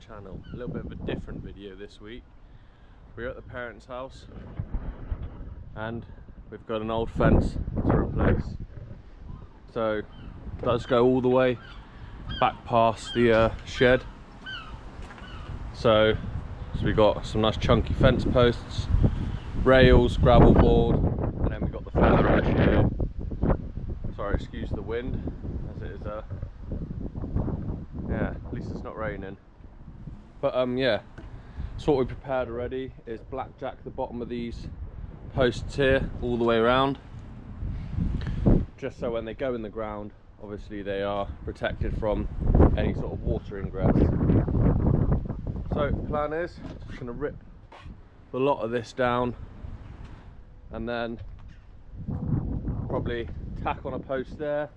channel. A little bit of a different video this week. We're at the parents' house and we've got an old fence to replace. So it does go all the way back past the shed. So we got some nice chunky fence posts, rails, gravel board, and then we got the feather edge here. Sorry, excuse the wind, as it is yeah, at least it's not raining. But yeah, so what we prepared already is blackjack the bottom of these posts here all the way around, just so when they go in the ground, obviously they are protected from any sort of water ingress. So plan is just gonna rip the lot of this down and then probably tack on a post there,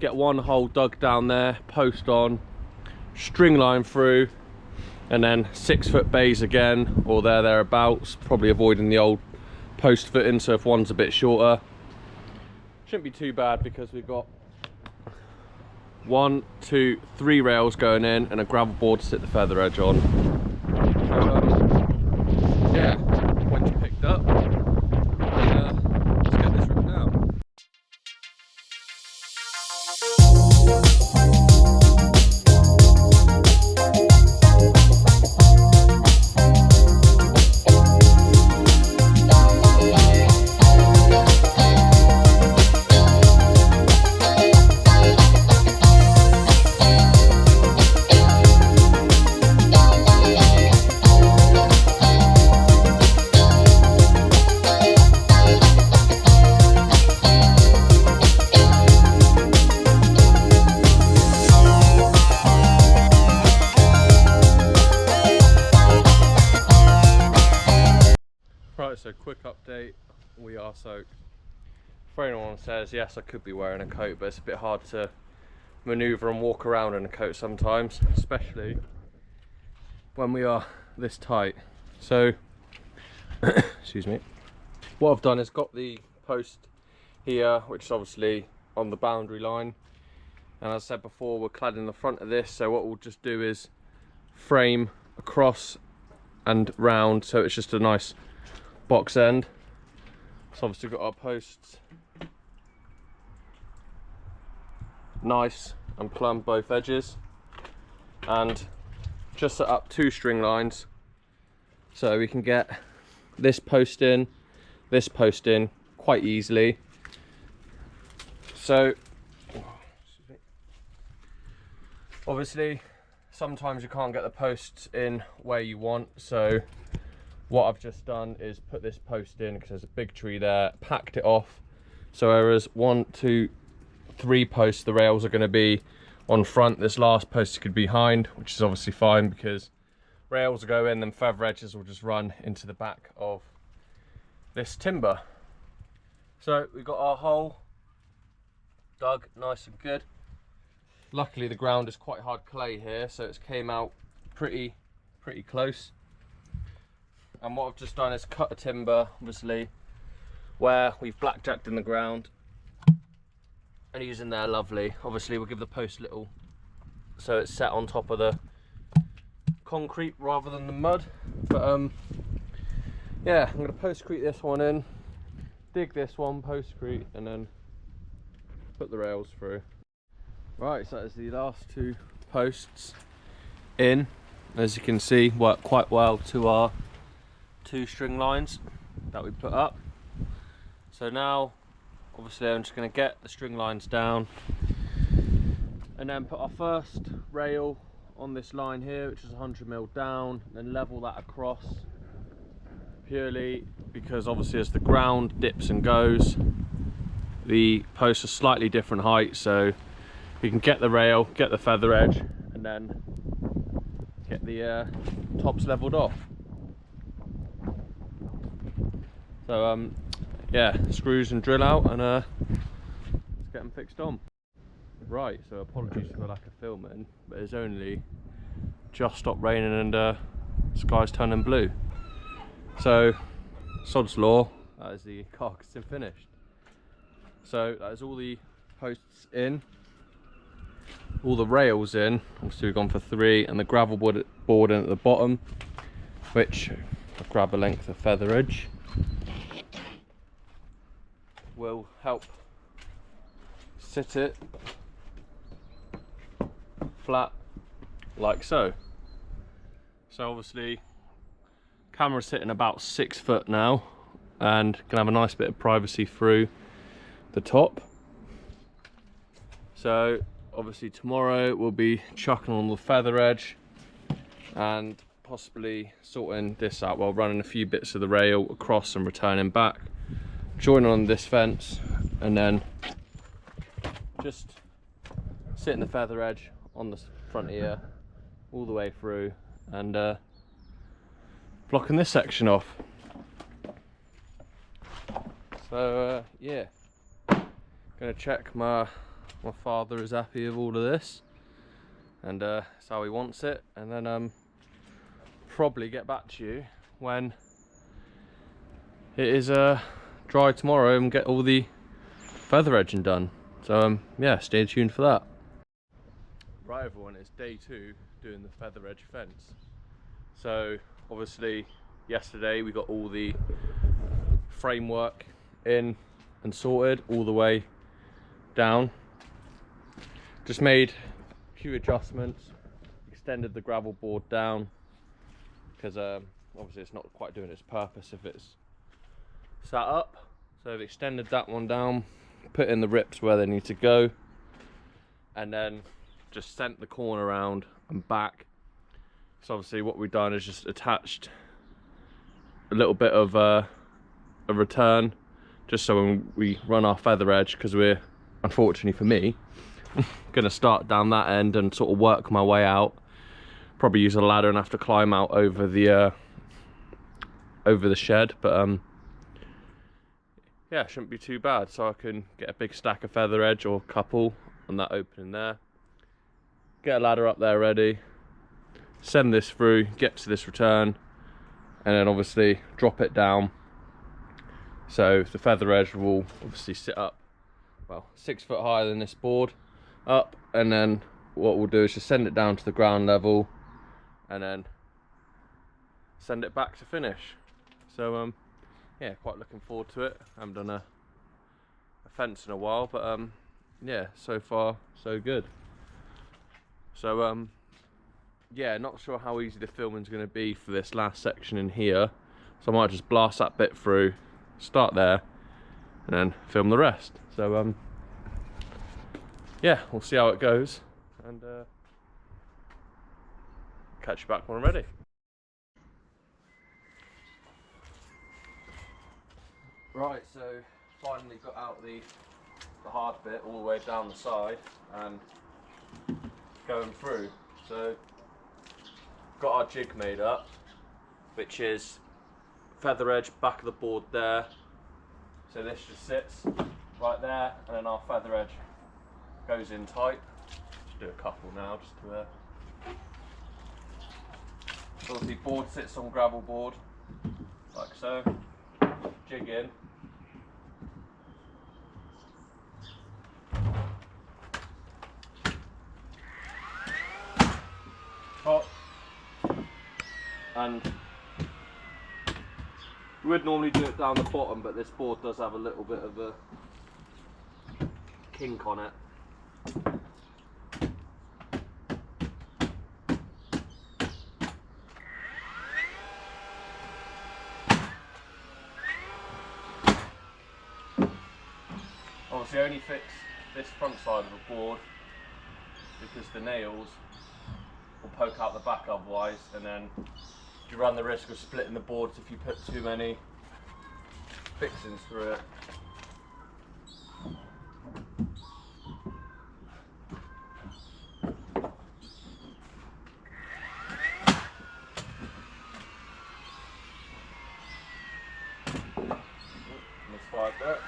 get one hole dug down there, post on, string line through, and then 6 foot bays again, or thereabouts, probably avoiding the old post footing, so if one's a bit shorter shouldn't be too bad, because we've got 1, 2, 3 rails going in and a gravel board to sit the feather edge on. So yeah, once picked up, let's get this ripped down. Right, so quick update, we are soaked. For anyone says, yes, I could be wearing a coat, but it's a bit hard to manoeuvre and walk around in a coat sometimes, especially when we are this tight. So, excuse me. What I've done is got the post here, which is obviously on the boundary line. And as I said before, we're cladding the front of this, so what we'll just do is frame across and round, so it's just a nice box end. So obviously got our posts nice and plumb both edges, and just set up 2 string lines so we can get this post in quite easily. So obviously sometimes you can't get the posts in where you want, so what I've just done is put this post in because there's a big tree there, packed it off. So whereas 1, 2, 3 posts, the rails are going to be on front, this last post could be behind, which is obviously fine because rails will go in, then feather edges will just run into the back of this timber. So we've got our hole dug nice and good. Luckily the ground is quite hard clay here, so it's came out pretty close. And what I've just done is cut a timber, obviously, where we've blackjacked in the ground, and he's in there lovely. Obviously we'll give the post a little, so it's set on top of the concrete rather than the mud. But yeah, I'm going to postcrete this one in, dig this one, postcrete, and then put the rails through. Right, so that is the last 2 posts in. As you can see, work quite well to our 2 string lines that we put up. So now obviously I'm just going to get the string lines down and then put our first rail on this line here, which is 100mm down, then level that across, purely because obviously as the ground dips and goes, the posts are slightly different height, so we can get the rail, get the feather edge, and then get the tops leveled off. So yeah, screws and drill out, and let's get them fixed on. Right, so apologies for the lack of filming, but it's only just stopped raining and sky's turning blue. So sod's law, that is the carcass finished. So that is all the posts in. all the rails in. Obviously we've gone for 3, and the gravel board in at the bottom, which I'll grab a length of feather edge, will help sit it flat like so. So obviously camera's sitting about 6 foot now, and can have a nice bit of privacy through the top. So obviously tomorrow we'll be chucking on the feather edge and possibly sorting this out while running a few bits of the rail across and returning back, joining on this fence, and then just sitting the feather edge on the front here all the way through, and blocking this section off. So yeah, gonna check my father is happy with all of this, and it's how he wants it, and then probably get back to you when it is dry tomorrow and get all the feather edging done. So yeah, stay tuned for that. Right everyone, it's day 2 doing the feather edge fence. So obviously yesterday we got all the framework in and sorted all the way down. Just made a few adjustments, extended the gravel board down, because obviously it's not quite doing its purpose if it's sat up. So I've extended that one down, put in the rips where they need to go, and then just sent the corner around and back. So obviously what we've done is just attached a little bit of a return, just so when we run our feather edge, because we're, unfortunately for me, gonna start down that end and sort of work my way out. Probably use a ladder and have to climb out over the shed, but yeah, it shouldn't be too bad. So I can get a big stack of feather edge or a couple on that opening there, get a ladder up there ready, send this through, get to this return, and then obviously drop it down. So the feather edge will obviously sit up, well, 6 foot higher than this board up, and then what we'll do is just send it down to the ground level and then send it back to finish. So yeah, quite looking forward to it. I haven't done a fence in a while, but yeah, so far so good. So yeah, not sure how easy the filming's going to be for this last section in here, so I might just blast that bit through, start there, and then film the rest. So yeah, we'll see how it goes, and catch you back when I'm ready. Right, so finally got out the hard bit all the way down the side and going through. So got our jig made up, which is feather edge back of the board there. So this just sits right there, and then our feather edge goes in tight. Just do a couple now, just to obviously board sits on gravel board like so. Jig in. Top. And we would normally do it down the bottom, but this board does have a little bit of a kink on it. Obviously I only fix this front side of the board because the nails will poke out the back otherwise, and then you run the risk of splitting the boards if you put too many fixings through it. Misfired there.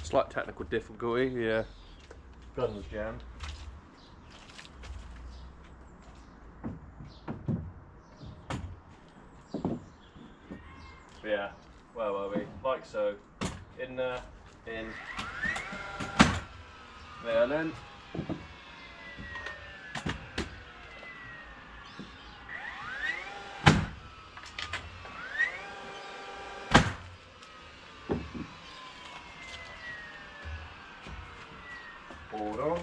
Slight technical difficulty, yeah. Gun's jammed. Yeah, where were we? Like so. In there, in, there then. Hold on.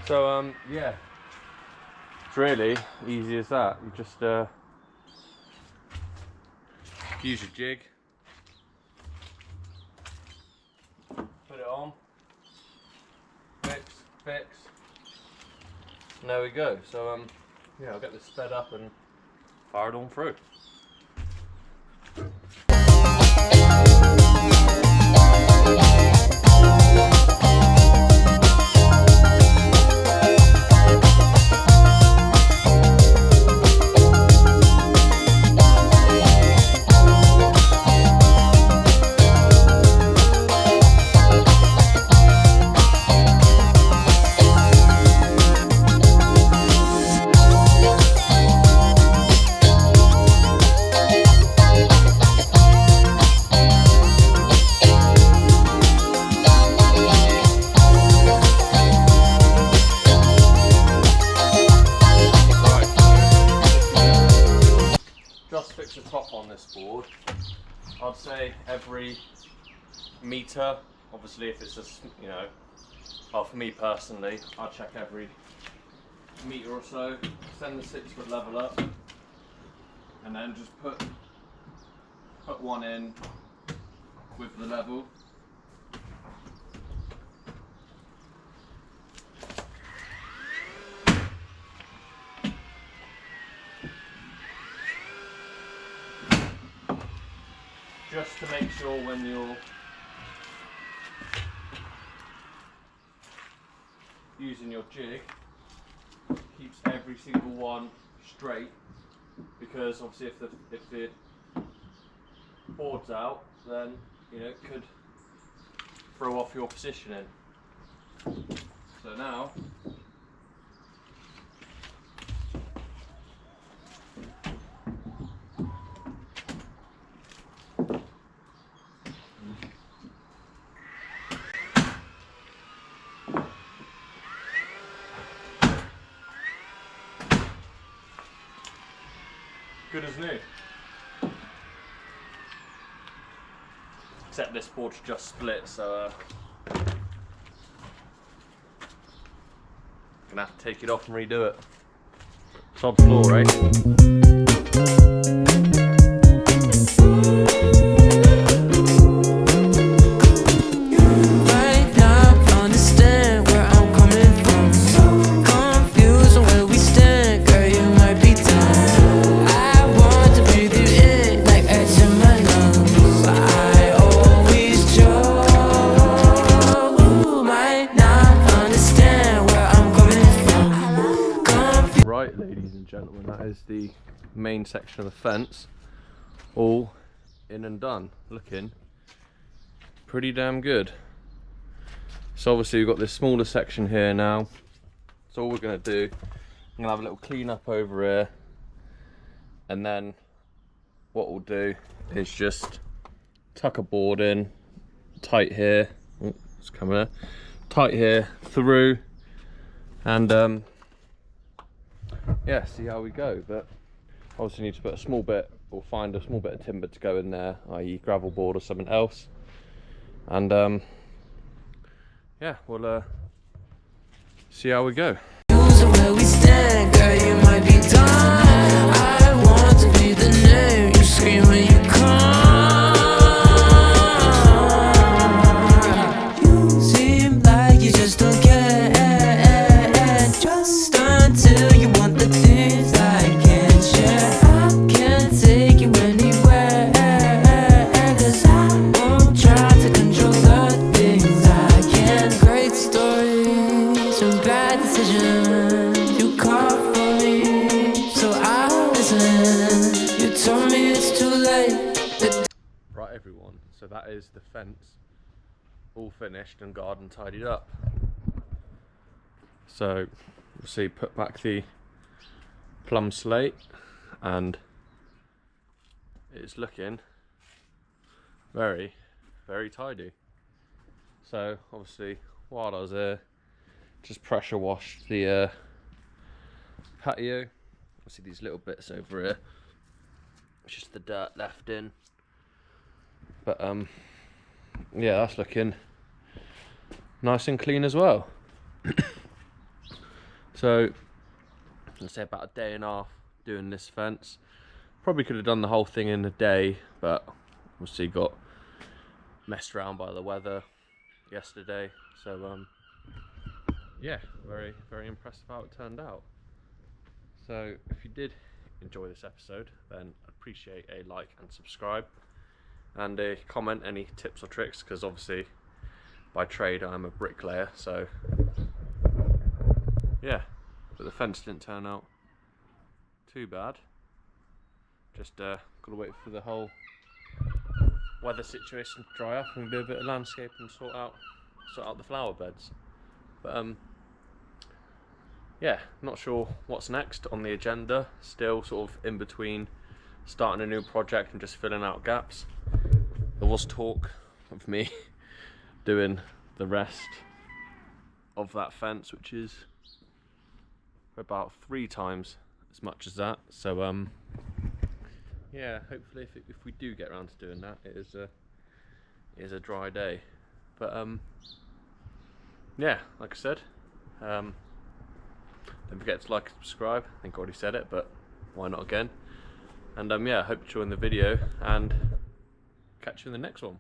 So yeah, it's really easy as that. You just use your jig, put it on, fix, and there we go. So yeah, I'll get this sped up and fire it on through. Fix the top on this board. I'd say every meter, obviously if it's just, you know, well for me personally, I'd check every meter or so, send the 6 foot level up, and then just put one in with the level. Just to make sure when you're using your jig, keeps every single one straight, because obviously if the board's out, then you know it could throw off your positioning. So now good as new. Except this board's just split, so gonna have to take it off and redo it. Sod floor, right? Right, ladies and gentlemen, that is the main section of the fence all in and done, looking pretty damn good. So obviously we've got this smaller section here now, so all we're going to do, I'm going to have a little clean up over here, and then what we'll do is just tuck a board in tight here, oh, it's coming there, tight here through, and yeah, see how we go. But obviously need to put a small bit, or find a small bit of timber to go in there, i.e. gravel board or something else, and yeah, we'll see how we go. Where we stand, girl, you might be done. I want everyone. So that is the fence all finished and garden tidied up. So we'll see, put back the plum slate, and it's looking very, very tidy. So obviously while I was there, just pressure washed the patio. See these little bits over here, it's just the dirt left in, but yeah, that's looking nice and clean as well. So let's say about a day and a half doing this fence. Probably could have done the whole thing in a day, but obviously got messed around by the weather yesterday. So yeah, very, very impressed with how it turned out. So if you did enjoy this episode, then I'd appreciate a like and subscribe, and a comment any tips or tricks, because obviously by trade I'm a bricklayer. So yeah, but the fence didn't turn out too bad. Just gotta wait for the whole weather situation to dry up and do a bit of landscape and sort out the flower beds. But yeah, not sure what's next on the agenda. Still sort of in between starting a new project and just filling out gaps. There was talk of me doing the rest of that fence, which is about 3 times as much as that. So yeah, hopefully if we do get around to doing that, it is a dry day. But yeah, like I said, don't forget to like and subscribe. I think I already said it, but why not again? And yeah, I hope you enjoyed the video, and catch you in the next one.